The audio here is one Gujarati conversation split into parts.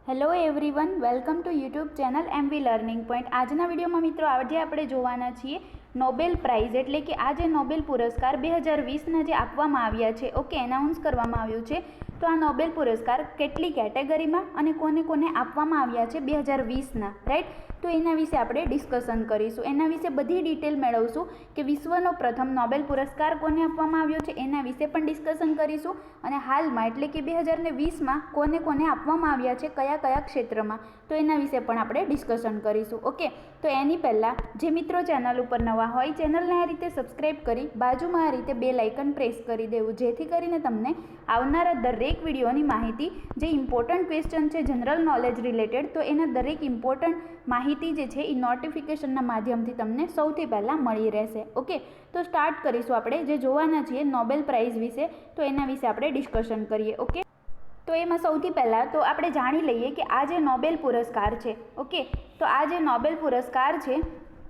Hello everyone, welcome to YouTube channel MV learning point. આજના વિડીયોમાં મિત્રો આજે આપણે જોવાના છીએ નોબેલ પ્રાઇઝ એટલે કે આ જે નોબેલ પુરસ્કાર 2020ના જે આપવામાં આવ્યા છે, ઓકે, એનાઉન્સ કરવામાં આવ્યું છે. તો આ નોબેલ પુરસ્કાર કેટલી કેટેગરીમાં અને કોને કોને આપવામાં આવ્યા છે 2020ના, રાઈટ? તો એના વિશે આપણે ડિસ્કશન કરીશું. એના વિશે બધી ડિટેલ મેળવશું કે વિશ્વનો પ્રથમ નોબેલ પુરસ્કાર કોને આપવામાં આવ્યો છે એના વિશે પણ ડિસ્કશન કરીશું. અને હાલમાં એટલે કે 2020માં કોને કોને આપવામાં આવ્યા છે, કયા કયા ક્ષેત્રમાં, તો એના વિશે પણ આપણે ડિસ્કશન કરીશું. ઓકે, તો એની પહેલાં જે મિત્રો ચેનલ ઉપર નવા હોય ચેનલને આ રીતે સબસ્ક્રાઈબ કરી બાજુમાં આ રીતે બેલ આઇકન પ્રેસ કરી દેવું, જેથી કરીને તમને આવનારા દરેક વિડીયોની માહિતી, જે ઇમ્પોર્ટન્ટ ક્વેશ્ચન છે જનરલ નોલેજ રિલેટેડ, તો એના દરેક ઇમ્પોર્ટન્ટ માહિતી જે છે એ નોટિફિકેશનના માધ્યમથી તમને સૌથી પહેલાં મળી રહેશે. ઓકે, તો સ્ટાર્ટ કરીશું આપણે જે જોવાના છીએ નોબેલ પ્રાઇઝ વિશે, તો એના વિશે આપણે ડિસ્કશન કરીએ. ઓકે, તો એમાં સૌથી પહેલાં તો આપણે જાણી લઈએ કે આ જે નોબેલ પુરસ્કાર છે, ઓકે, તો આ જે નોબેલ પુરસ્કાર છે,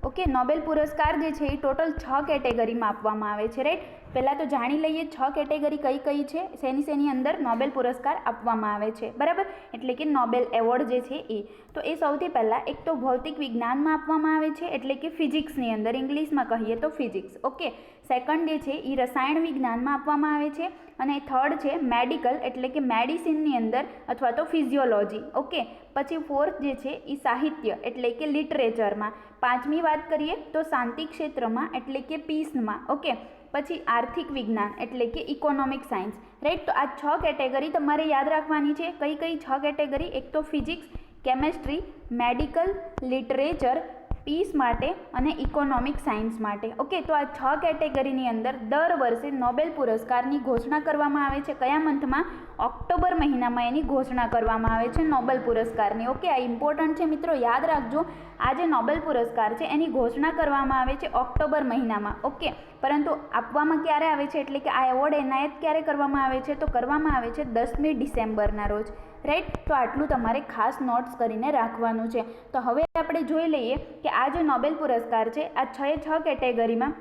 ઓકે, નોબેલ પુરસ્કાર જે છે એ ટોટલ 6 કેટેગરીમાં આપવામાં આવે છે, રાઈટ? પહેલાં તો જાણી લઈએ 6 કેટેગરી કઈ કઈ છે, શેની અંદર નોબેલ પુરસ્કાર આપવામાં આવે છે, બરાબર? એટલે કે નોબેલ એવોર્ડ જે છે એ. તો એ સૌથી પહેલાં એક તો ભૌતિક વિજ્ઞાનમાં આપવામાં આવે છે, એટલે કે ફિઝિક્સની અંદર, ઇંગ્લિશમાં કહીએ તો ફિઝિક્સ. ઓકે, સેકન્ડ જે છે એ રસાયણ વિજ્ઞાનમાં આપવામાં આવે છે, અને થર્ડ છે મેડિકલ એટલે કે મેડિસિનની અંદર અથવા તો ફિઝિયોલોજી. ઓકે, પછી ફોર્થ જે છે એ સાહિત્ય એટલે કે લિટરેચરમાં. પાંચમી વાત કરીએ તો શાંતિ ક્ષેત્રમાં એટલે કે પીસમાં. ઓકે, પછી આર્થિક વિજ્ઞાન એટલે કે ઇકોનોમિક સાયન્સ, રાઈટ? તો આ 6 કેટેગરી તમારે યાદ રાખવાની છે. કઈ કઈ 6 કેટેગરી? એક તો physics, chemistry, medical, literature, peace માટે અને ઇકોનોમિક સાયન્સ માટે. ઓકે, તો આ 6 કેટેગરીની અંદર દર વર્ષે નોબેલ પુરસ્કારની ઘોષણા કરવામાં આવે છે. કયા મંથમાં? ઓક્ટોબર મહિનામાં એની ઘોષણા કરવામાં આવે છે નોબેલ પુરસ્કારની. ઓકે, આ ઇમ્પોર્ટન્ટ છે મિત્રો, યાદ રાખજો. આ જે નોબેલ પુરસ્કાર છે એની ઘોષણા કરવામાં આવે છે ઓક્ટોબર મહિનામાં. ઓકે, પરંતુ આપવામાં ક્યારે આવે છે એટલે કે આ એવોર્ડ એનાયત ક્યારે કરવામાં આવે છે? તો કરવામાં આવે છે 10મી ડિસેમ્બરના રોજ, રાઈટ? તો આટલું તમારે ખાસ નોટ્સ કરીને રાખવાનું છે. તો હવે આપણે જોઈ લઈએ કે આ જે નોબેલ પુરસ્કાર છે આ 6 કેટેગરીમાં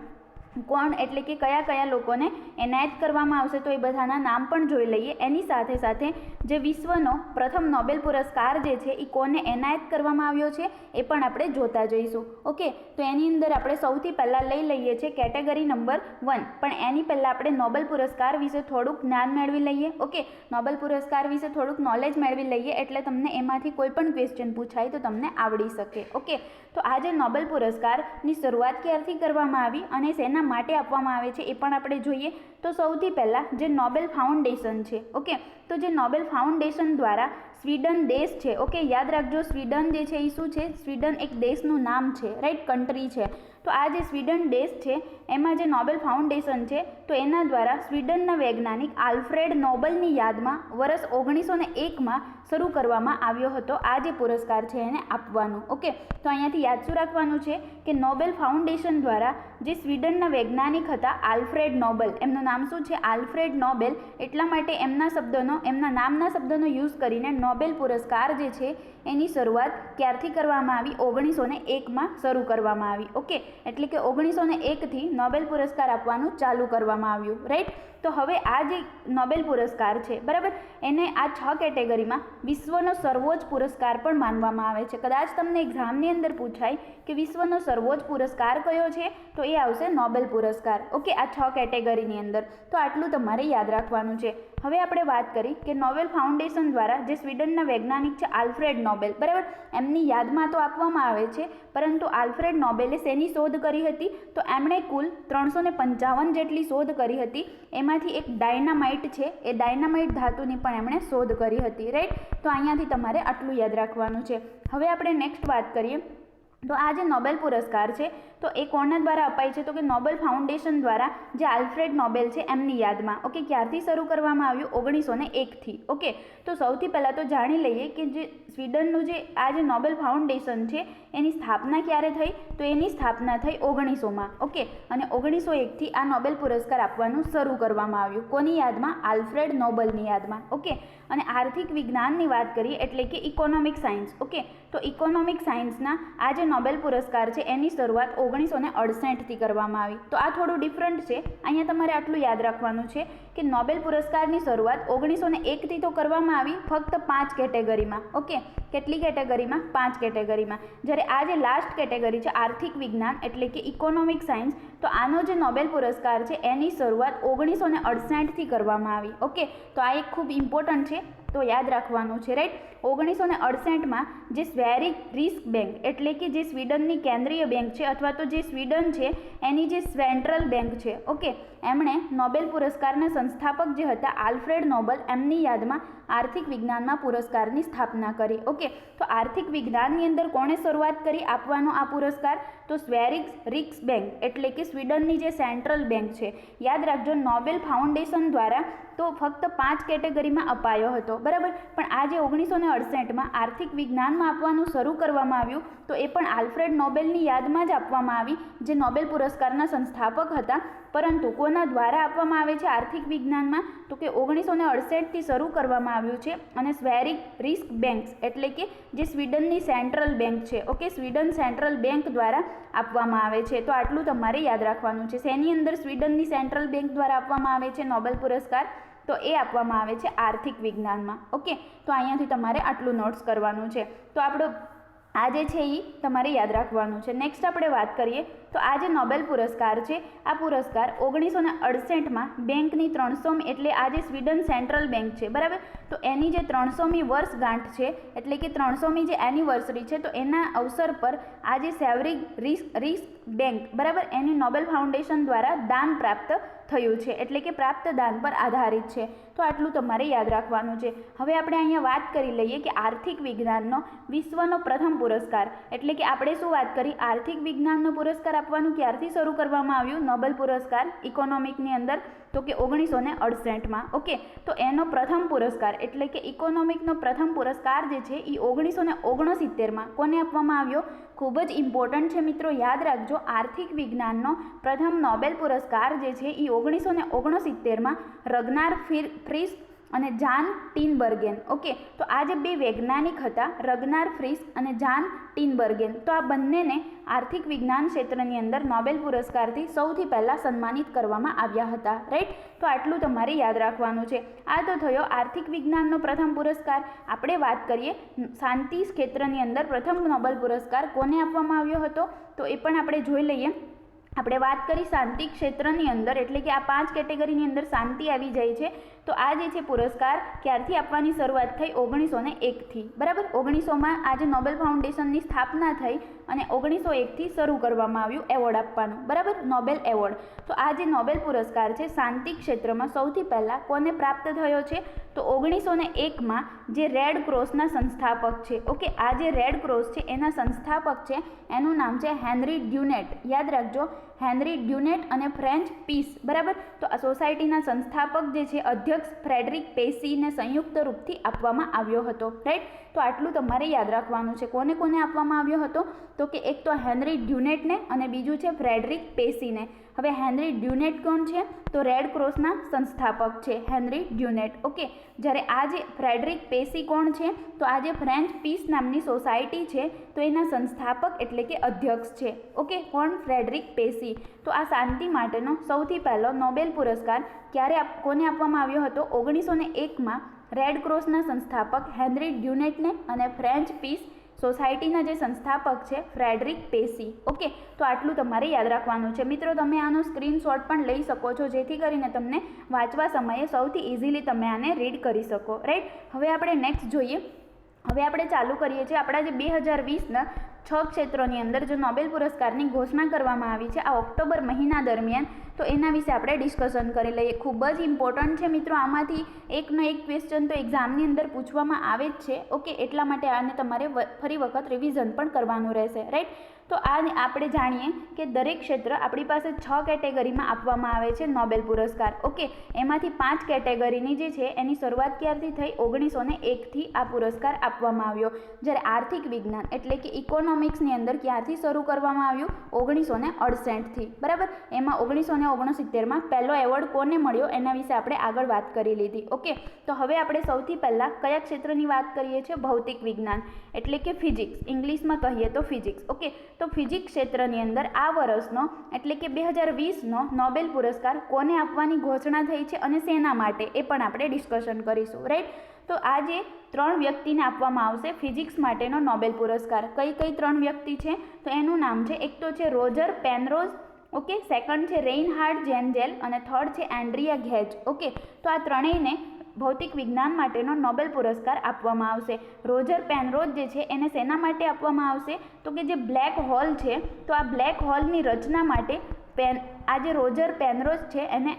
કોણ એટલે કે કયા કયા લોકોને એનાયત કરવામાં આવશે, તો એ બધાના નામ પણ જોઈ લઈએ. એની સાથે સાથે જે વિશ્વનો પ્રથમ નોબેલ પુરસ્કાર જે છે એ કોને એનાયત કરવામાં આવ્યો છે એ પણ આપણે જોતા જઈશું. ઓકે, તો એની અંદર આપણે સૌથી પહેલાં લઈ લઈએ છીએ કેટેગરી નંબર 1. પણ એની પહેલાં આપણે નોબેલ પુરસ્કાર વિશે થોડુંક જ્ઞાન મેળવી લઈએ. ઓકે, નોબેલ પુરસ્કાર વિશે થોડુંક નોલેજ મેળવી લઈએ એટલે તમને એમાંથી કોઈ પણ ક્વેશ્ચન પૂછાય તો તમને આવડી શકે. ઓકે, તો આ જે નોબેલ પુરસ્કારની શરૂઆત ક્યારથી કરવામાં આવી અને શેના માટે આપવામાં આવે છે એ પણ આપણે જોઈએ. તો સૌથી પહેલાં જે નોબેલ ફાઉન્ડેશન છે, ઓકે, તો જે નોબેલ ફાઉન્ડેશન દ્વારા સ્વીડન દેશ છે, ઓકે, યાદ રાખજો સ્વીડન જે છે એ શું છે? સ્વીડન એક દેશનું નામ છે, રાઈટ? કન્ટ્રી છે. તો આ જે સ્વીડન દેશ છે એમાં જે નોબેલ ફાઉન્ડેશન છે તો એના દ્વારા સ્વીડનના વૈજ્ઞાનિક આલ્ફ્રેડ નોબલની યાદમાં વર્ષ 1901માં શરૂ કરવામાં આવ્યો હતો આ જે પુરસ્કાર છે એને આપવાનું. ઓકે, તો અહીંયાથી યાદ શું રાખવાનું છે કે નોબેલ ફાઉન્ડેશન દ્વારા જે સ્વીડનના વૈજ્ઞાનિક હતા આલ્ફ્રેડ નોબલ, એમનું નામ શું છે? Alfred Nobel. એટલા માટે એમના નામના શબ્દોનો યુઝ કરીને નોબેલ પુરસ્કાર જે છે એની શરૂઆત ક્યારથી કરવામાં આવી? 1901માં શરૂ કરવામાં આવી. ઓકે, એટલે કે 1901થી નોબેલ પુરસ્કાર આપવાનું ચાલુ કરવામાં આવ્યું, રાઈટ? તો હવે આ જે નોબેલ પુરસ્કાર છે, બરાબર, એને આ 6 કેટેગરીમાં વિશ્વનો સર્વોચ્ચ પુરસ્કાર પણ માનવામાં આવે છે. કદાચ તમને એક્ઝામની અંદર પૂછાય કે વિશ્વનો સર્વોચ્ચ પુરસ્કાર કયો છે, તો એ આવશે નોબેલ પુરસ્કાર. ઓકે, આ 6 કેટેગરીની અંદર. તો આટલું તમારે યાદ રાખવાનું છે. હવે આપણે વાત કરી કે નોબેલ ફાઉન્ડેશન દ્વારા જે સ્વીડનના વૈજ્ઞાનિક છે આલ્ફ્રેડ નોબેલ, બરાબર, એમની યાદમાં તો આપવામાં આવે છે, પરંતુ આલ્ફ્રેડ નોબેલે શેની શોધ કરી હતી? તો એમણે કુલ 355 જેટલી શોધ કરી હતી. એમાંથી એક ડાયનામાઇટ છે, એ ડાયનામાઇટ ધાતુની પણ એમણે શોધ કરી હતી, રાઈટ? તો અહીંયાથી તમારે આટલું યાદ રાખવાનું છે. હવે આપણે નેક્સ્ટ વાત કરીએ તો આ જે નોબેલ પુરસ્કાર છે તો એ કોના દ્વારા અપાય છે? તો કે નોબેલ ફાઉન્ડેશન દ્વારા જે આલ્ફ્રેડ નોબેલ છે એમની યાદમાં. ઓકે, ક્યારથી શરૂ કરવામાં આવ્યું? 1901થી. ઓકે, તો સૌથી પહેલાં તો જાણી લઈએ કે જે સ્વીડનનું જે આ જે નોબેલ ફાઉન્ડેશન છે એની સ્થાપના ક્યારે થઈ? તો એની સ્થાપના થઈ 1900માં. ઓકે, અને 1901થી આ નોબેલ પુરસ્કાર આપવાનું શરૂ કરવામાં આવ્યું. કોની યાદમાં? આલ્ફ્રેડ નોબલની યાદમાં. ઓકે, અને આર્થિક વિજ્ઞાનની વાત કરીએ એટલે કે ઇકોનોમિક સાયન્સ. ઓકે, તો ઇકોનોમિક સાયન્સના આ જે નોબેલ પુરસ્કાર છે એની શરૂઆત 1968થી કરવામાં આવી. તો આ થોડું ડિફરન્ટ છે. અહીંયા તમારે આટલું યાદ રાખવાનું છે કે નોબેલ પુરસ્કારની શરૂઆત 1901થી તો કરવામાં આવી ફક્ત 5 કેટેગરીમાં. ઓકે, કેટલી કેટેગરીમાં? 5 કેટેગરીમાં. જ્યારે આ જે લાસ્ટ કેટેગરી છે આર્થિક વિજ્ઞાન એટલે કે ઇકોનોમિક સાયન્સ, તો આનો જે નોબેલ પુરસ્કાર છે એની શરૂઆત 1968થી કરવામાં આવી. ઓકે, તો આ એક ખૂબ ઇમ્પોર્ટન્ટ છે, તો યાદ રાખવાનું છે, રાઈટ. 1968માં જે સ્વેરિગ રિસ્ક બેંક એટલે કે જે સ્વીડનની કેન્દ્રીય બેંક છે અથવા તો જે સ્વીડન છે એની જે સેન્ટ્રલ બેંક છે, ઓકે, એમણે નોબેલ પુરસ્કારના સંસ્થાપક જે હતા આલ્ફ્રેડ નોબલ, એમની યાદમાં આર્થિક વિજ્ઞાનમાં પુરસ્કારની સ્થાપના કરી. ઓકે, તો આર્થિક વિજ્ઞાનની અંદર કોણે શરૂઆત કરી આપવાનો આ પુરસ્કાર? તો સ્વેરિગ રિસ્ક બેંક એટલે કે સ્વીડનની જે સેન્ટ્રલ બેંક છે. યાદ રાખજો, નોબેલ ફાઉન્ડેશન દ્વારા તો ફક્ત 5 કેટેગરીમાં અપાયો હતો, બરાબર. પણ આ જે 1968માં આર્થિક વિજ્ઞાનમાં આપવાનું શરૂ કરવામાં આવ્યું, તો એ પણ આલ્ફ્રેડ નોબેલની યાદમાં જ આપવામાં આવી, જે નોબેલ પુરસ્કારના સંસ્થાપક હતા. પરંતુ કોના દ્વારા આપવામાં આવે છે આર્થિક વિજ્ઞાનમાં? તો કે 1968થી શરૂ કરવામાં આવ્યું છે અને સ્વેરિગ રિસ્ક બેંક્સ એટલે કે જે સ્વીડનની સેન્ટ્રલ બેંક છે, ઓકે, સ્વીડન સેન્ટ્રલ બેંક દ્વારા આપવામાં આવે છે. તો આટલું તમારે યાદ રાખવાનું છે. શેની અંદર સ્વીડનની સેન્ટ્રલ બેંક દ્વારા આપવામાં આવે છે નોબેલ પુરસ્કાર? તો એ આપવામાં આવે છે આર્થિક વિજ્ઞાનમાં. ઓકે, તો અહીંયાથી તમારે આટલું નોટ્સ કરવાનું છે. તો આપણો આ જે છે એ તમારે યાદ રાખવાનું છે. નેક્સ્ટ આપણે વાત કરીએ તો આ જે નોબેલ પુરસ્કાર છે, આ પુરસ્કાર 1968માં બેંકની 300મી એટલે આ જે સ્વીડન સેન્ટ્રલ બેંક છે, બરાબર, તો એની જે 300મી વર્ષગાંઠ છે એટલે કે 300મી જે એનિવર્સરી છે, તો એના અવસર પર આ જે સ્વેરિગ રિસ્ક બેંક, બરાબર, એની નોબેલ ફાઉન્ડેશન દ્વારા દાન પ્રાપ્ત થયું છે એટલે કે પ્રાપ્ત દાન પર આધારિત છે. તો આટલું તમારે યાદ રાખવાનું છે. હવે આપણે અહીંયા વાત કરી લઈએ કે આર્થિક વિજ્ઞાનનો વિશ્વનો પ્રથમ પુરસ્કાર એટલે કે આપણે શું વાત કરી? આર્થિક વિજ્ઞાનનો પુરસ્કાર આપવાનું ક્યારથી શરૂ કરવામાં આવ્યું નોબેલ પુરસ્કાર ઇકોનોમિકની અંદર? તો કે 1968માં. ઓકે, તો એનો પ્રથમ પુરસ્કાર એટલે કે ઇકોનોમિકનો પ્રથમ પુરસ્કાર જે છે એ 1969માં કોને આપવામાં આવ્યો? ખૂબ જ ઇમ્પોર્ટન્ટ છે મિત્રો, યાદ રાખજો. આર્થિક વિજ્ઞાનનો પ્રથમ નોબેલ પુરસ્કાર જે છે એ 1969માં રગ્નાર ફ્રિસ અને જાન ટીનબર્ગેન. ઓકે, તો આ જે બે વૈજ્ઞાનિક હતા રગ્નાર ફ્રિસ અને જાન ટીનબર્ગેન, તો આ બંનેને આર્થિક વિજ્ઞાન ક્ષેત્રની અંદર નોબેલ પુરસ્કારથી સૌથી પહેલાં સન્માનિત કરવામાં આવ્યા હતા, રાઈટ. તો આટલું તમારે યાદ રાખવાનું છે. આ તો થયો આર્થિક વિજ્ઞાનનો પ્રથમ પુરસ્કાર. આપણે વાત કરીએ શાંતિ ક્ષેત્રની અંદર પ્રથમ નોબેલ પુરસ્કાર કોને આપવામાં આવ્યો હતો? તો એ પણ આપણે જોઈ લઈએ. આપણે વાત કરી શાંતિ ક્ષેત્રની અંદર એટલે કે આ 5 કેટેગરીની અંદર શાંતિ આવી જાય છે. તો આ જે છે પુરસ્કાર ક્યારથી આપવાની શરૂઆત થઈ? 1901થી, બરાબર. 1900માં આ જે નોબેલ ફાઉન્ડેશનની સ્થાપના થઈ અને 1901થી શરૂ કરવામાં આવ્યું એવોર્ડ આપવાનું, બરાબર, નોબેલ એવોર્ડ. તો આ જે નોબેલ પુરસ્કાર છે શાંતિ ક્ષેત્રમાં સૌથી પહેલાં કોને પ્રાપ્ત થયો છે? તો 1901માં જે રેડ ક્રોસના સંસ્થાપક છે, ઓકે, આ જે રેડ ક્રોસ છે એના સંસ્થાપક છે, એનું નામ છે હેનરી ડ્યુનેટ. યાદ રાખજો, હેનરી ડ્યુનેટ અને ફ્રેન્ચ પીસ, બરાબર. તો આ સોસાયટીના સંસ્થાપક જે છે અધ્યક્ષ ફ્રેડરિક પેસીને સંયુક્ત રૂપથી આપવામાં આવ્યો હતો, રાઈટ. તો આટલું તમારે યાદ રાખવાનું છે. કોને કોને આપવામાં આવ્યો હતો? તો કે એક તો હેનરી ડ્યુનેટને અને બીજું છે ફ્રેડરિક પેસીને. હવે હેનરી ડ્યુનેટ કોણ છે? તો રેડ ક્રોસના સંસ્થાપક છે હેનરી ડ્યુનેટ. ઓકે, જ્યારે આ જે ફ્રેડરિક પેસી કોણ છે? તો આ જે ફ્રેન્ચ પીસ નામની સોસાયટી છે તો એના સંસ્થાપક એટલે કે અધ્યક્ષ છે. ઓકે, કોણ? ફ્રેડરિક પેસી. તો આ શાંતિ માટેનો સૌથી પહેલો નોબેલ પુરસ્કાર ક્યારે કોને આપવામાં આવ્યો હતો? 1901માં રેડ ક્રોસના સંસ્થાપક હેનરી ડ્યુનેટને અને ફ્રેન્ચ પીસ સોસાયટીના જે સંસ્થાપક છે ફ્રેડરિક પેસી. ઓકે, તો આટલું તમારે યાદ રાખવાનું છે. મિત્રો, તમે આનો સ્ક્રીનશોટ પણ લઈ શકો છો જેથી કરીને તમને વાંચવા સમયે સૌથી ઇઝીલી તમે આને રીડ કરી શકો, રાઈટ. હવે આપણે નેક્સ્ટ જોઈએ. હવે આપણે ચાલુ કરીએ છીએ આપણા જે 2020ના 6 ક્ષેત્રોની અંદર જો નોબેલ પુરસ્કારની ઘોષણા કરવામાં આવી છે આ ઓક્ટોબર મહિના દરમિયાન, તો એના વિશે આપણે ડિસ્કશન કરી લઈએ. ખૂબ જ ઇમ્પોર્ટન્ટ છે મિત્રો, આમાંથી એકનો એક ક્વેશ્ચન તો એક્ઝામની અંદર પૂછવામાં આવે જ છે. ઓકે, એટલા માટે આને તમારે ફરી વખત રિવિઝન પણ કરવાનું રહેશે, રાઈટ. તો આ આપણે જાણીએ કે દરેક ક્ષેત્ર આપણી પાસે 6 કેટેગરીમાં આપવામાં આવે છે નોબેલ પુરસ્કાર. ઓકે, એમાંથી 5 કેટેગરીની જે છે એની શરૂઆત ક્યારથી થઈ? 1901થી આ પુરસ્કાર આપવામાં આવ્યો. જ્યારે આર્થિક વિજ્ઞાન એટલે કે ઇકોનોમિક્સની અંદર ક્યારથી શરૂ કરવામાં આવ્યું? 1968થી, બરાબર. એમાં 1969માં પહેલો એવોર્ડ કોને મળ્યો એના વિશે આપણે આગળ વાત કરી લીધી. ઓકે, તો હવે આપણે સૌથી પહેલાં કયા ક્ષેત્રની વાત કરીએ છીએ? ભૌતિક વિજ્ઞાન એટલે કે ફિઝિક્સ, ઇંગ્લિશમાં કહીએ તો ફિઝિક્સ. ઓકે, તો ફિઝિક્સ ક્ષેત્રની અંદર આ વર્ષનો એટલે કે 2020નો નોબેલ પુરસ્કાર કોને આપવાની ઘોષણા થઈ છે અને શેના માટે એ પણ આપણે ડિસ્કશન કરીશું. રાઈટ, તો આજે 3 વ્યક્તિને આપવામાં આવશે ફિઝિક્સ માટેનો નોબેલ પુરસ્કાર. કઈ 3 વ્યક્તિ છે? તો એનું નામ છે, એક તો છે રોજર પેનરોઝ, ઓકે, સેકન્ડ છે રેઇનહાર્ડ જેન્જેલ અને થર્ડ છે એન્ડ્રિયા ઘેજ. ઓકે, તો આ ત્રણેયને ભૌતિક વિજ્ઞાન માટેનો નોબેલ પુરસ્કાર આપવામાં આવશે. રોજર પેનરોઝ જે છે એને શેના માટે આપવામાં આવશે? તો કે જે બ્લેક હોલ છે, તો આ બ્લેક હોલની રચના માટે આ જે રોજર પેનરોઝ છે એને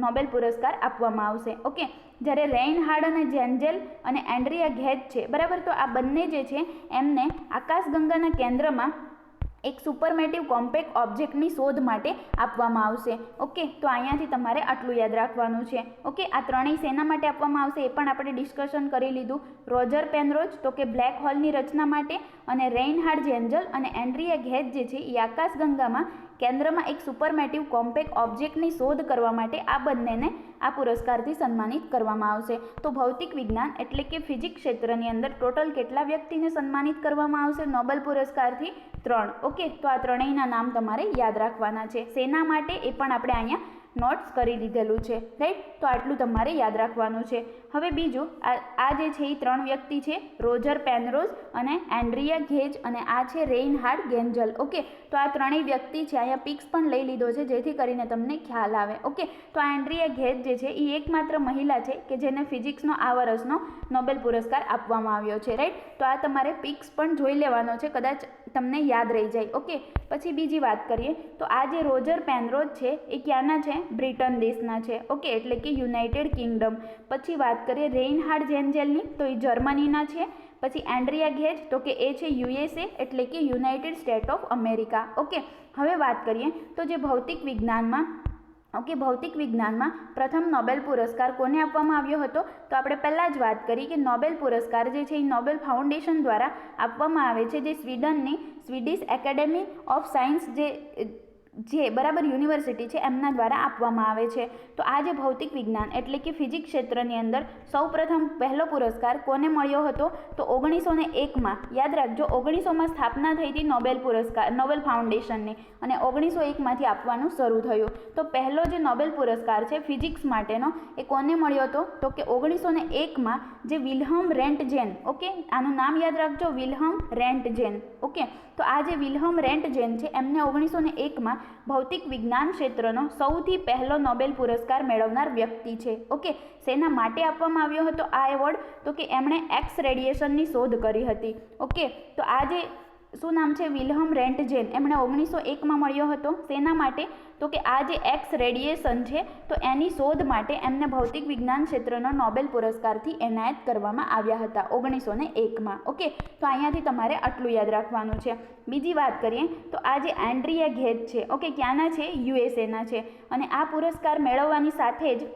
નોબેલ પુરસ્કાર આપવામાં આવશે. ઓકે, જ્યારે રેઇનહાર્ડ અને જેન્જેલ અને એન્ડ્રિયા ઘેજ છે, બરાબર, તો આ બંને જે છે એમને આકાશગંગાના કેન્દ્રમાં એક સુપરમેટિવ કોમ્પેક્ટ ઓબ્જેક્ટની શોધ માટે આપવામાં આવશે. ઓકે, તો અહીંયાથી તમારે આટલું યાદ રાખવાનું છે. ઓકે, આ ત્રણેય શેના માટે આપવામાં આવશે એ પણ આપણે ડિસ્કશન કરી લીધું. રોજર પેનરોઝ તો કે બ્લેક હોલની રચના માટે, અને રેઇનહાર્ડ જેન્જલ અને એન્ડ્રિયા ઘેજ જે છે એ આકાશગંગામાં કેન્દ્રમાં એક સુપરમેટિવ કોમ્પેક્ટ ઓબ્જેક્ટની શોધ કરવા માટે આ બંનેને આ પુરસ્કારથી સન્માનિત કરવામાં આવશે. તો ભૌતિક વિજ્ઞાન એટલે કે ફિઝિક્સ ક્ષેત્રની અંદર ટોટલ કેટલા વ્યક્તિને સન્માનિત કરવામાં આવશે નોબેલ પુરસ્કારથી? 3. ઓકે, તો આ ત્રણેયના નામ તમારે યાદ રાખવાના છે. શેના માટે એ પણ આપણે અહીંયા નોટ્સ કરી લીધેલું છે. રાઈટ, તો આટલું તમારે યાદ રાખવાનું છે. હવે બીજું, આ જે છે એ 3 વ્યક્તિ છે, રોજર પેનરોઝ અને એન્ડ્રિયા ઘેજ અને આ છે રેઇનહાર્ડ જેન્જલ. ઓકે, તો આ ત્રણેય વ્યક્તિ છે, અહીંયા પિક્સ પણ લઈ લીધો છે જેથી કરીને તમને ખ્યાલ આવે. ઓકે, તો આ એન્ડ્રિયા ઘેજ જે છે એ એકમાત્ર મહિલા છે કે જેને ફિઝિક્સનો આ વર્ષનો નોબેલ પુરસ્કાર આપવામાં આવ્યો છે. રાઈટ, તો આ તમારે પિક્સ પણ જોઈ લેવાનો છે, કદાચ તમને યાદ રહી જાય. ઓકે, પછી બીજી વાત કરીએ તો આ જે રોજર પેનરોઝ છે એ ક્યાંના છે? બ્રિટન દેશના છે. ઓકે, એટલે કે યુનાઇટેડ કિંગડમ. પછી વાત કરીએ રેઇનહાર્ડ જેન્જેલની, તો એ જર્મનીના છે. પછી એન્ડ્રિયા ઘેજ તો કે એ છે USA એટલે કે United state of America. Okay, હવે વાત કરીએ તો જે ભૌતિક વિજ્ઞાનમાં પ્રથમ નોબેલ પુરસ્કાર કોને આપવામાં આવ્યો હતો? તો આપણે પહેલાં જ વાત કરી કે નોબેલ પુરસ્કાર જે છે એ નોબેલ ફાઉન્ડેશન દ્વારા આપવામાં આવે છે, જે સ્વીડનની સ્વીડિશ એકેડેમી ઓફ સાયન્સ જે બરાબર યુનિવર્સિટી છે એમના દ્વારા આપવામાં આવે છે. તો આ જે ભૌતિક વિજ્ઞાન એટલે કે ફિઝિક્સ ક્ષેત્રની અંદર સૌપ્રથમ પહેલો પુરસ્કાર કોને મળ્યો હતો? તો 1901માં. યાદ રાખજો, 1900માં સ્થાપના થઈ હતી નોબેલ ફાઉન્ડેશનની અને 1901માંથી આપવાનું શરૂ થયું. તો પહેલો જે નોબેલ પુરસ્કાર છે ફિઝિક્સ માટેનો એ કોને મળ્યો હતો? તો કે 1901માં જે વિલ્હમ રેન્ટજેન. ઓકે, આનું નામ યાદ રાખજો, વિલ્હમ રેન્ટજેન. ઓકે, તો આ જે વિલ્હમ રેન્ટજેન છે એમને 1901માં ભૌતિક વિજ્ઞાન ક્ષેત્રનો સૌથી પહેલો નોબેલ પુરસ્કાર મેળવનાર વ્યક્તિ છે. ઓકે, શેના માટે આપવામાં આવ્યો હતો આ એવોર્ડ? તો કે એમણે એક્સ રેડિયેશનની શોધ કરી હતી. ઓકે, તો આ જે શું નામ છે? વિલ્હમ રેન્ટજેન. એમણે 1901માં મળ્યો હતો. શેના માટે? તો કે આ જે એક્સ રેડિયેશન છે તો એની શોધ માટે એમને ભૌતિક વિજ્ઞાન ક્ષેત્રનો નોબેલ પુરસ્કારથી એનાયત કરવામાં આવ્યા હતા 1901માં. ઓકે, તો અહીંયાથી તમારે આટલું યાદ રાખવાનું છે. બીજી વાત કરીએ તો આ જે એન્ડ્રિયા ઘેજ છે, ઓકે, ક્યાંના છે? USAના છે. અને આ પુરસ્કાર મેળવવાની સાથે જ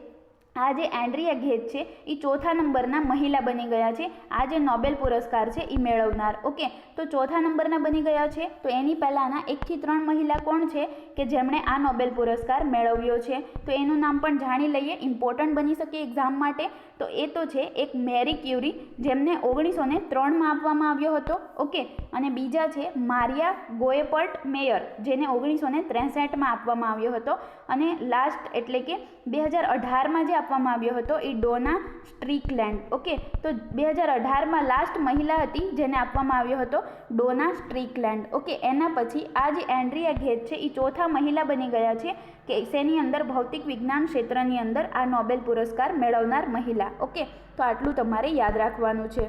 આ જે એન્ડ્રિયા ઘેજ છે એ 4થા નંબરના મહિલા બની ગયા છે આ જે નોબેલ પુરસ્કાર છે એ મેળવનાર. ઓકે, તો 4થા નંબરના બની ગયા છે. તો એની પહેલાંના 1 થી 3 મહિલા કોણ છે કે જેમણે આ નોબેલ પુરસ્કાર મેળવ્યો છે? તો એનું નામ પણ જાણી લઈએ, ઇમ્પોર્ટન્ટ બની શકે એક્ઝામ માટે. તો એ તો છે એક મેરી ક્યુરી, જેમને 1903માં આપવામાં આવ્યો હતો. ઓકે, અને બીજા છે મારિયા ગોએપર્ટ મેયર, જેને 1963માં આપવામાં આવ્યો હતો. અને લાસ્ટ એટલે કે 2018માં જે આપવામાં આવ્યો હતો એ ડોના સ્ટ્રીકલેન્ડ. ઓકે, તો 2018માં લાસ્ટ મહિલા હતી જેને આપવામાં આવ્યો હતો ડોના સ્ટ્રીકલેન્ડ. ઓકે, એના પછી આ જે એન્ડ્રિયા ઘેજ છે એ 4થા મહિલા બની ગયા છે કે શેની અંદર? ભૌતિક વિજ્ઞાન ક્ષેત્રની અંદર આ નોબેલ પુરસ્કાર મેળવનાર મહિલા. ઓકે, તો આટલું તમારે યાદ રાખવાનું છે.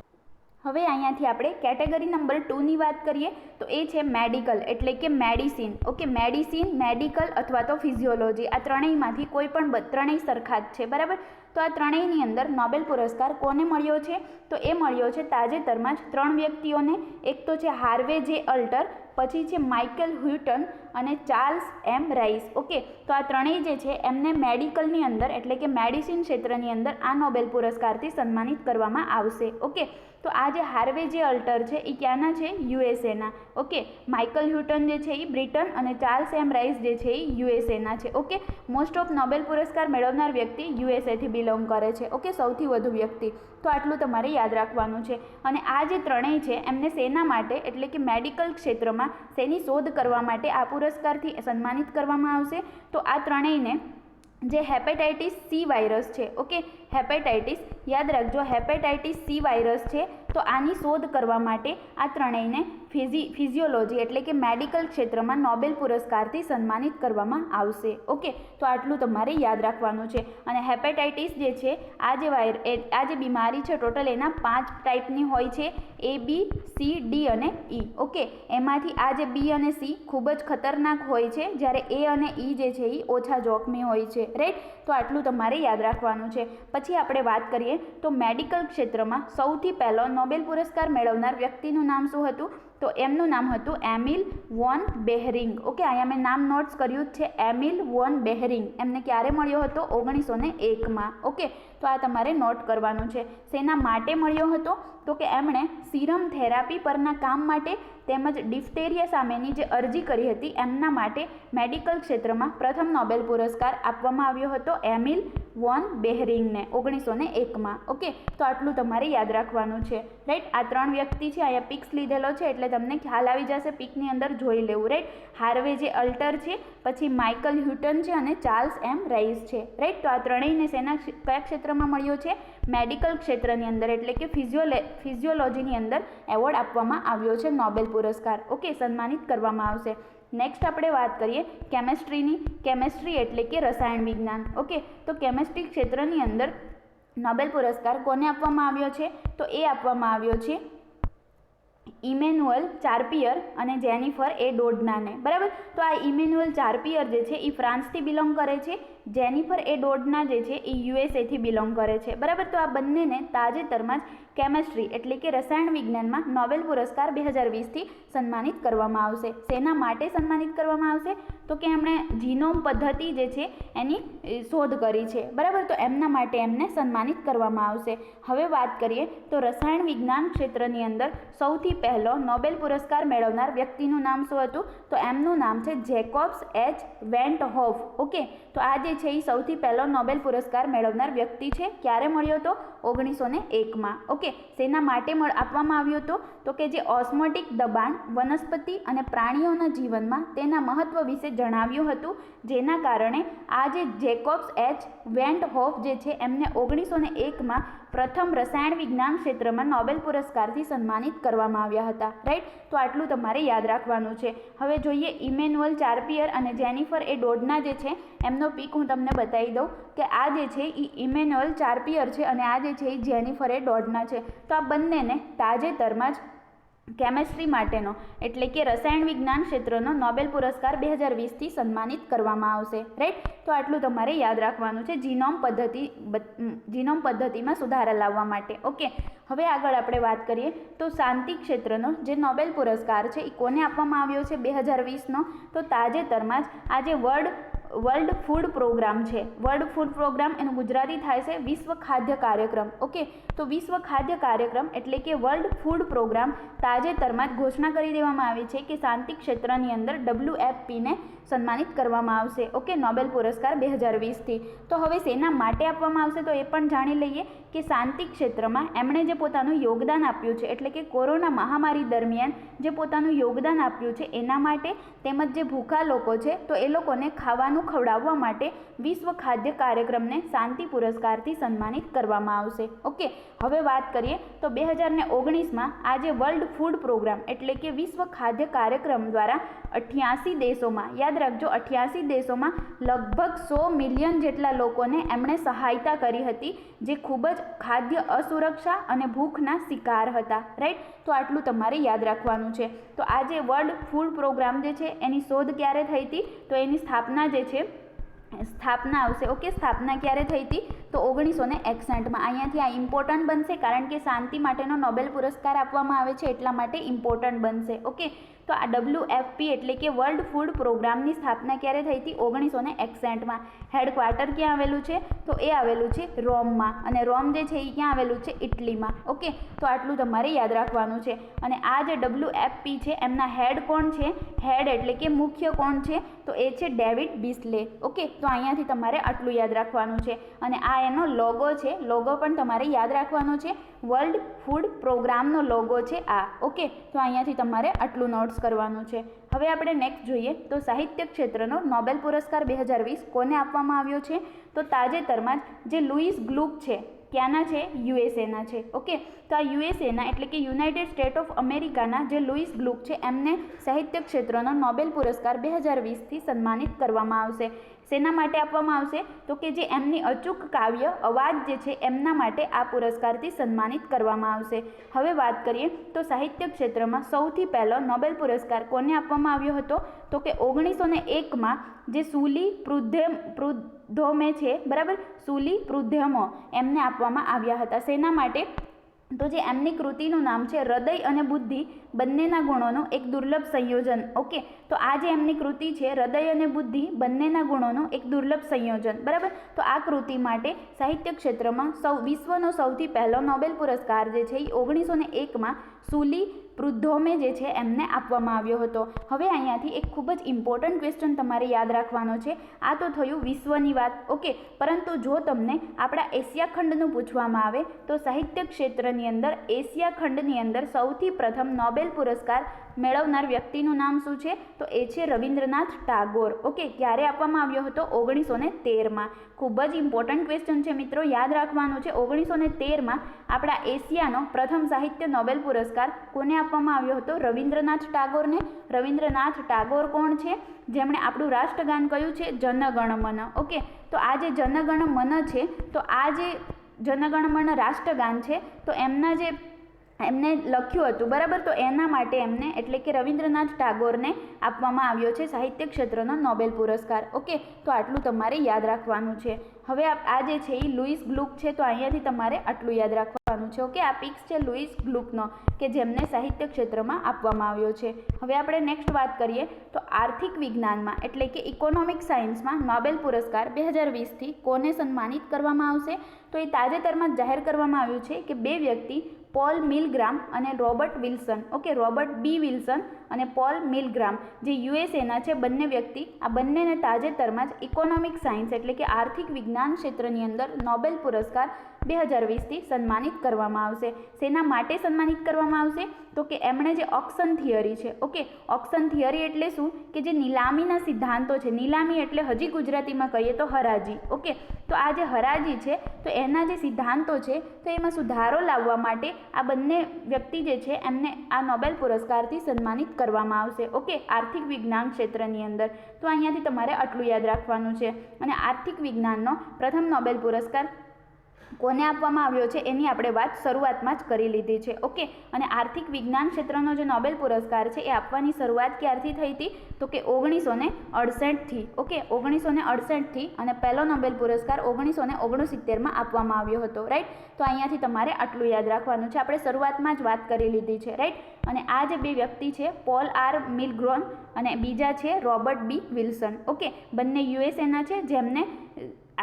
હવે અહીંયાથી આપણે કેટેગરી નંબર 2ની વાત કરીએ તો એ છે મેડિકલ એટલે કે મેડિસિન. ઓકે, મેડિસિન, મેડિકલ અથવા તો ફિઝિયોલોજી, આ ત્રણેયમાંથી કોઈ પણ ત્રણેય સરખા જ છે. બરાબર, તો આ ત્રણેયની અંદર નોબેલ પુરસ્કાર કોને મળ્યો છે? તો એ મળ્યો છે તાજેતરમાં જ 3 વ્યક્તિઓને. એક તો છે હાર્વે જે અલ્ટર, પછી છે માઇકલ હ્યુટન અને ચાર્લ્સ એમ રાઇસ. ઓકે, તો આ ત્રણેય જે છે એમને મેડિકલની અંદર એટલે કે મેડિસિન ક્ષેત્રની અંદર આ નોબેલ પુરસ્કારથી સન્માનિત કરવામાં આવશે. ઓકે, તો આ જે હાર્વે જે અલ્ટર છે એ ક્યાંના છે? યુએસએના. ઓકે, માઇકલ હ્યુટન જે છે એ બ્રિટન અને ચાર્લ્સ એમ રાઇસ જે છે એ યુએસએના છે. ઓકે, મોસ્ટ ઓફ નોબેલ પુરસ્કાર મેળવનાર વ્યક્તિ યુએસએથી બિલોંગ કરે છે. ઓકે, સૌથી વધુ વ્યક્તિ. તો આટલું તમારે યાદ રાખવાનું છે. અને આ જે ત્રણેય છે એમને શેના માટે એટલે કે મેડિકલ ક્ષેત્રમાં શેની શોધ કરવા માટે આ પુરસ્કારથી સન્માનિત કરવામાં આવશે? તો આ ત્રણેયને જે હેપેટાઇટિસ સી વાયરસ છે, ઓકે, હેપેટાઇટિસ યાદ રાખજો, હેપેટાઇટિસ સી વાયરસ છે, તો આની શોધ કરવા માટે આ ત્રણેયને ફિઝિયોલોજી એટલે કે મેડિકલ ક્ષેત્રમાં નોબેલ પુરસ્કારથી સન્માનિત કરવામાં આવશે. ઓકે, તો આટલું તમારે યાદ રાખવાનું છે. અને હેપેટાઇટિસ જે છે આ જે બીમારી છે ટોટલ એના 5 ટાઈપની હોય છે, A, B, C, D અને E. ઓકે, એમાંથી આ જે B અને C ખૂબ જ ખતરનાક હોય છે, જ્યારે A અને E જે છે એ ઓછા જોખમી હોય છે. રાઈટ, તો આટલું તમારે યાદ રાખવાનું છે. પછી આપણે વાત કરીએ તો મેડિકલ ક્ષેત્રમાં સૌથી પહેલો નોબેલ પુરસ્કાર મેળવનાર વ્યક્તિનું નામ શું હતું? તો એમનું નામ હતું એમિલ વોન બેહરિંગ. ઓકે, અહીંયા મેં નામ નોટ્સ કર્યું છે, એમિલ વોન બેહરિંગ. એમને ક્યારે મળ્યો હતો? 1901માં. ઓકે, તો આ તમારે નોટ કરવાનું છે. શેના માટે મળ્યો હતો? તો કે એમણે સીરમ થેરાપી પરના કામ માટે તેમજ ડિફ્ટેરિયા સામેની જે અરજી કરી હતી એમના માટે મેડિકલ ક્ષેત્રમાં પ્રથમ નોબેલ પુરસ્કાર આપવામાં આવ્યો હતો એમિલ વોન બેહરિંગને 1901માં. ઓકે, તો આટલું તમારે યાદ રાખવાનું છે. રાઈટ, આ 3 વ્યક્તિ છે, અહીંયા પિક્સ લીધેલો છે એટલે તમને ખ્યાલ આવી જશે, પિકની અંદર જોઈ લેવું. રાઈટ, હાર્વે જે અલ્ટર છે, પછી માઇકલ હ્યુટન છે અને ચાર્લ્સ એમ રાઇસ છે. રાઈટ, તો આ ત્રણેયને કયા ક્ષેત્રમાં મળ્યો છે? મેડિકલ ક્ષેત્રની અંદર એટલે કે ફિઝિયોલોજીની અંદર એવોર્ડ આપવામાં આવ્યો છે નોબેલ પુરસ્કાર. ઓકે, સન્માનિત કરવામાં આવશે. નેક્સ્ટ આપણે વાત કરીએ કેમેસ્ટ્રીની. કેમેસ્ટ્રી એટલે કે રસાયણ વિજ્ઞાન. ઓકે, તો કેમેસ્ટ્રી ક્ષેત્રની અંદર નોબેલ પુરસ્કાર કોને આપવામાં આવ્યો છે? તો એ આપવામાં આવ્યો છે ઇમેન્યુઅલ ચાર્પિયર અને જેનિફર એ ડોડનાને. બરાબર, તો આ ઇમેન્યુઅલ ચાર્પિયર જે છે એ ફ્રાન્સથી બિલોંગ કરે છે, જેનિફર એ ડોડના જે છે એ યુએસએથી બિલોંગ કરે છે. બરાબર, તો આ બંનેને તાજેતરમાં જ કેમેસ્ટ્રી એટલે કે રસાયણ વિજ્ઞાનમાં નોબેલ પુરસ્કાર 2020થી સન્માનિત કરવામાં આવશે. શેના માટે સન્માનિત કરવામાં આવશે? તો કે એમણે જીનોમ પદ્ધતિ જે છે એની શોધ કરી છે. બરાબર, તો એમના માટે એમને સન્માનિત કરવામાં આવશે. હવે વાત કરીએ તો રસાયણ વિજ્ઞાન ક્ષેત્રની અંદર સૌથી પહેલો નોબેલ પુરસ્કાર મેળવનાર વ્યક્તિનું નામ શું હતું? તો એમનું નામ છે જેકોબ્સ એચ વેન્ટ હોફ. ઓકે, તો આ જે છે એ સૌથી પહેલો નોબેલ પુરસ્કાર મેળવનાર વ્યક્તિ છે. ક્યારે મળ્યો હતો? 1901માં. ઓકે, શેના માટે આપવામાં આવ્યો હતો? તો કે જે ઓસ્મોટિક દબાણ વનસ્પતિ અને પ્રાણીઓના જીવનમાં તેના મહત્વ વિશે જણાવ્યું હતું, જેના કારણે આ જે જેકોબ્સ એચ વેન્ટ હોફ જે છે એમને 1901માં પ્રથમ રસાયણ વિજ્ઞાન ક્ષેત્રમાં નોબેલ પુરસ્કારથી સન્માનિત કરવામાં આવ્યા હતા. રાઈટ, તો આટલું તમારે યાદ રાખવાનું છે. હવે જોઈએ ઇમેન્યુઅલ ચાર્પિયર અને જેનિફર એ ડોડના જે છે એમનો પિક હું તમને બતાવી દઉં કે આ જે છે એ ઇમેન્યુઅલ ચાર્પિયર છે અને આ જે છે એ જેનિફર એ ડોડના છે. તો આ બંનેને તાજેતરમાં જ કેમેસ્ટ્રી માટેનો એટલે કે રસાયણ વિજ્ઞાન ક્ષેત્રનો નોબેલ પુરસ્કાર 2020થી સન્માનિત કરવામાં આવશે. રાઈટ, તો આટલું તમારે યાદ રાખવાનું છે જીનોમ પદ્ધતિમાં સુધારા લાવવા માટે. ઓકે, હવે આગળ આપણે વાત કરીએ તો શાંતિ ક્ષેત્રનો જે નોબેલ પુરસ્કાર છે એ કોને આપવામાં આવ્યો છે 2020નો? તો તાજેતરમાં જ આ જે વર્લ્ડ ફૂડ પ્રોગ્રામ છે, વર્લ્ડ ફૂડ પ્રોગ્રામ એનું ગુજરાતી થાય છે વિશ્વ ખાદ્ય કાર્યક્રમ. ઓકે, તો વિશ્વ ખાદ્ય કાર્યક્રમ એટલે કે વર્લ્ડ ફૂડ પ્રોગ્રામ તાજેતરમાં જ ઘોષણા કરી દેવામાં આવી છે કે શાંતિ ક્ષેત્રની અંદર WFPને સન્માનિત કરવામાં આવશે. ઓકે, નોબેલ પુરસ્કાર 2020થી. તો હવે શેના માટે આપવામાં આવશે? તો એ પણ જાણી લઈએ કે શાંતિ ક્ષેત્રમાં એમણે જે પોતાનું યોગદાન આપ્યું છે એટલે કે કોરોના મહામારી દરમિયાન જે પોતાનું યોગદાન આપ્યું છે એના માટે, તેમજ જે ભૂખા લોકો છે તો એ લોકોને ખાવાનું ખવડાવવા માટે વિશ્વ ખાદ્ય કાર્યક્રમને શાંતિ પુરસ્કારથી સન્માનિત કરવામાં આવશે. ઓકે, હવે વાત કરીએ તો 2019માં આ જે વર્લ્ડ ફૂડ પ્રોગ્રામ એટલે કે વિશ્વ ખાદ્ય કાર્યક્રમ દ્વારા 88 દેશોમાં, યાદ રાખજો 88 દેશોમાં લગભગ 100 મિલિયન જેટલા લોકોને એમણે સહાયતા કરી હતી, જે ખૂબ જ ખાદ્ય અસુરક્ષા અને ભૂખના શિકાર હતા. રાઈટ, તો આટલું તમારે યાદ રાખવાનું છે. તો આ જે વર્લ્ડ ફૂડ પ્રોગ્રામ જે છે એની શોધ ક્યારે થઈ હતી? તો એની સ્થાપના જે છે સ્થાપના આવશે. ઓકે, સ્થાપના ક્યારે થઈ હતી? તો 1961માં. અહીંયાથી આ ઇમ્પોર્ટન્ટ બનશે કારણ કે શાંતિ માટેનો નોબેલ પુરસ્કાર આપવામાં આવે છે એટલા માટે ઇમ્પોર્ટન્ટ બનશે. ઓકે, તો આ WFP એટલે કે વર્લ્ડ ફૂડ પ્રોગ્રામની સ્થાપના ક્યારે થઈ હતી? 1961માં. હેડક્વાર્ટર ક્યાં આવેલું છે? તો એ આવેલું છે રોમમાં, અને રોમ જે છે એ ક્યાં આવેલું છે? ઇટલીમાં. ઓકે, તો આટલું તમારે યાદ રાખવાનું છે. અને આ જે WFP છે એમના હેડ કોણ છે? હેડ એટલે કે મુખ્ય કોણ છે? તો એ છે ડેવિડ બિસ્લે. ઓકે, તો અહીંયાથી તમારે આટલું યાદ રાખવાનું છે. અને આ એનો લોગો છે, લોગો પણ તમારે યાદ રાખવાનો છે. વર્લ્ડ ફૂડ પ્રોગ્રામનો લોગો છે આ. ઓકે, તો અહીંયાથી તમારે આટલું નોટ્સ કરવાનું છે. હવે આપણે નેક્સ્ટ જોઈએ તો સાહિત્ય ક્ષેત્રનો નોબેલ પુરસ્કાર 2020 કોને આપવામાં આવ્યો છે? તો તાજેતરમાં જ જે લુઈસ ગ્લુક છે, ક્યાંના છે? યુએસએના છે. ઓકે, તો આ યુએસએના એટલે કે યુનાઇટેડ સ્ટેટ ઓફ અમેરિકાના જે લુઈસ ગ્લુક છે એમને સાહિત્ય ક્ષેત્રનો નોબેલ પુરસ્કાર 2020થી સન્માનિત કરવામાં આવશે. શેના માટે આપવામાં આવશે? તો કે જે એમની અચૂક કાવ્ય અવાજ જે છે એમના માટે આ પુરસ્કારથી સન્માનિત કરવામાં આવશે. હવે વાત કરીએ તો સાહિત્ય ક્ષેત્રમાં સૌથી પહેલો નોબેલ પુરસ્કાર કોને આપવામાં આવ્યો હતો? તો કે 1901માં જે સુલી પ્રુધોમે છે, બરાબર, સુલી પ્રુધોમે એમને આપવામાં આવ્યા હતા. શેના માટે? તો જે એમની કૃતિનું નામ છે હૃદય અને બુદ્ધિ બંનેના ગુણોનું એક દુર્લભ સંયોજન. ઓકે, તો આ જે એમની કૃતિ છે હૃદય અને બુદ્ધિ બંનેના ગુણોનું એક દુર્લભ સંયોજન, બરાબર, તો આ કૃતિ માટે સાહિત્ય ક્ષેત્રમાં વિશ્વનો સૌથી પહેલો નોબેલ પુરસ્કાર જે છે એ 1901માં સુલી પ્રુધોમે જે છે એમને આપવામાં આવ્યો હતો. હવે અહીંયાથી એક ખૂબ જ ઇમ્પોર્ટન્ટ ક્વેશ્ચન તમારે યાદ રાખવાનો છે. આ તો થયું વિશ્વની વાત. ઓકે, પરંતુ જો તમને આપણા એશિયા ખંડનું પૂછવામાં આવે તો સાહિત્ય ક્ષેત્રની અંદર એશિયા ખંડની અંદર સૌથી પ્રથમ નોબેલ પુરસ્કાર મેળવનાર વ્યક્તિનું નામ શું છે? તો એ છે રવિન્દ્રનાથ ટાગોર. ઓકે, ક્યારે આપવામાં આવ્યો હતો? 1913માં. ખૂબ જ ઇમ્પોર્ટન્ટ ક્વેશ્ચન છે મિત્રો, યાદ રાખવાનું છે. 1913માં આપણા એશિયાનો પ્રથમ સાહિત્ય નોબેલ પુરસ્કાર કોને આપવામાં આવ્યો હતો? રવિન્દ્રનાથ ટાગોરને. રવિન્દ્રનાથ ટાગોર કોણ છે? જેમણે આપણું રાષ્ટ્રગાન કયું છે? જનગણ મન. ઓકે, તો આ જે જનગણ મન છે, તો આ જે જનગણ મન રાષ્ટ્રગાન છે તો એમને લખ્યું હતું, બરાબર, તો એના માટે એમને એટલે કે રવિન્દ્રનાથ ટાગોરને આપવામાં આવ્યો છે સાહિત્ય ક્ષેત્રનો નોબેલ પુરસ્કાર. ઓકે, તો આટલું તમારે યાદ રાખવાનું છે. હવે આ જે છે એ લુઈસ ગ્લુક છે, તો અહીંયાથી તમારે આટલું યાદ રાખવાનું છે. ઓકે, આ પિક્સ છે લુઈસ ગ્લુકનો કે જેમને સાહિત્ય ક્ષેત્રમાં આપવામાં આવ્યો છે. હવે આપણે નેક્સ્ટ વાત કરીએ તો આર્થિક વિજ્ઞાનમાં એટલે કે ઇકોનોમિક સાયન્સમાં નોબેલ પુરસ્કાર 2020થી કોને સન્માનિત કરવામાં આવશે? તો એ તાજેતરમાં જ જાહેર કરવામાં આવ્યું છે કે બે વ્યક્તિ પોલ મિલગ્રામ અને રોબર્ટ વિલ્સન. ઓકે, રોબર્ટ બી વિલ્સન અને પોલ મિલગ્રામ જે યુએસએના છે, બંને વ્યક્તિ, આ બંનેને તાજેતરમાં જ ઇકોનોમિક સાયન્સ એટલે કે આર્થિક વિજ્ઞાન ક્ષેત્રની અંદર નોબેલ પુરસ્કાર 2020થી સન્માનિત કરવામાં આવશે. શેના માટે સન્માનિત કરવામાં આવશે? તો કે એમણે જે ઓક્શન થિયરી છે, ઓકે, ઓક્શન થિયરી એટલે શું? કે જે નીલામીના સિદ્ધાંતો છે, નીલામી એટલે હજી ગુજરાતીમાં કહીએ તો હરાજી. ઓકે, તો આ જે હરાજી છે તો એના જે સિદ્ધાંતો છે તો એમાં સુધારો લાવવા માટે આ બંને વ્યક્તિ જે છે એમને આ નોબેલ પુરસ્કારથી સન્માનિત કરવામાં આવશે. ઓકે, આર્થિક વિજ્ઞાન ક્ષેત્રની અંદર. તો અહીંયાથી તમારે આટલું યાદ રાખવાનું છે. અને આર્થિક વિજ્ઞાનનો પ્રથમ નોબેલ પુરસ્કાર કોને આપવામાં આવ્યો છે એની આપણે વાત શરૂઆતમાં જ કરી લીધી છે. ઓકે, અને આર્થિક વિજ્ઞાન ક્ષેત્રનો જે નોબેલ પુરસ્કાર છે એ આપવાની શરૂઆત ક્યારથી થઈ હતી? તો કે 1968થી. ઓકે, 1968થી, અને પહેલો નોબેલ પુરસ્કાર 1969માં આપવામાં આવ્યો હતો. રાઈટ, તો અહીંયાથી તમારે આટલું યાદ રાખવાનું છે. આપણે શરૂઆતમાં જ વાત કરી લીધી છે. રાઈટ, અને આ જે બે વ્યક્તિ છે પોલ આર મિલગ્રોમ અને બીજા છે રોબર્ટ બી વિલ્સન. ઓકે, બંને યુએસએના છે જેમને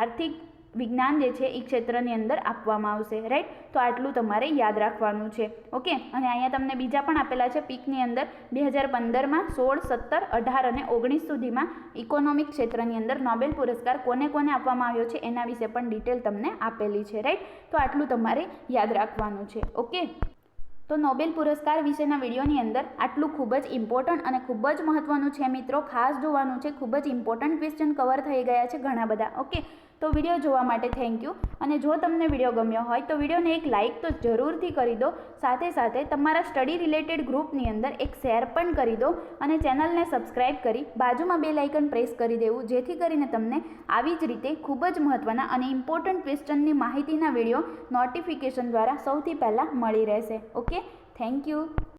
આર્થિક વિજ્ઞાન જે છે એ ક્ષેત્રની અંદર આપવામાં આવશે. રાઈટ, તો આટલું તમારે યાદ રાખવાનું છે. ઓકે, અને અહીંયા તમને બીજા પણ આપેલા છે પીકની અંદર 2015માં 16, 17, 18 અને 19 સુધીમાં ઇકોનોમિક ક્ષેત્રની અંદર નોબેલ પુરસ્કાર કોને કોને આપવામાં આવ્યો છે એના વિશે પણ ડિટેલ તમને આપેલી છે. રાઈટ, તો આટલું તમારે યાદ રાખવાનું છે. ઓકે, તો નોબેલ પુરસ્કાર વિશેના વિડીયોની અંદર આટલું ખૂબ જ ઇમ્પોર્ટન્ટ અને ખૂબ જ મહત્ત્વનું છે મિત્રો, ખાસ જોવાનું છે. ખૂબ જ ઇમ્પોર્ટન્ટ ક્વેશ્ચન કવર થઈ ગયા છે ઘણા બધા. ઓકે, તો વિડીયો જોવા માટે થેન્ક યુ. અને જો તમને વિડીયો ગમ્યો હોય તો વિડીયોને એક લાઇક તો જરૂરથી કરી દો. સાથે સાથે તમારા સ્ટડી રિલેટેડ ગ્રુપની અંદર એક શેર પણ કરી દો અને ચેનલને સબસ્ક્રાઇબ કરી બાજુમાં બેલ આઇકન પ્રેસ કરી દેવું, જેથી કરીને તમને આવી જ રીતે ખૂબ જ મહત્ત્વના અને ઇમ્પોર્ટન્ટ ક્વેશ્ચનની માહિતીના વિડીયો નોટિફિકેશન દ્વારા સૌથી પહેલાં મળી રહેશે. Okay, thank you.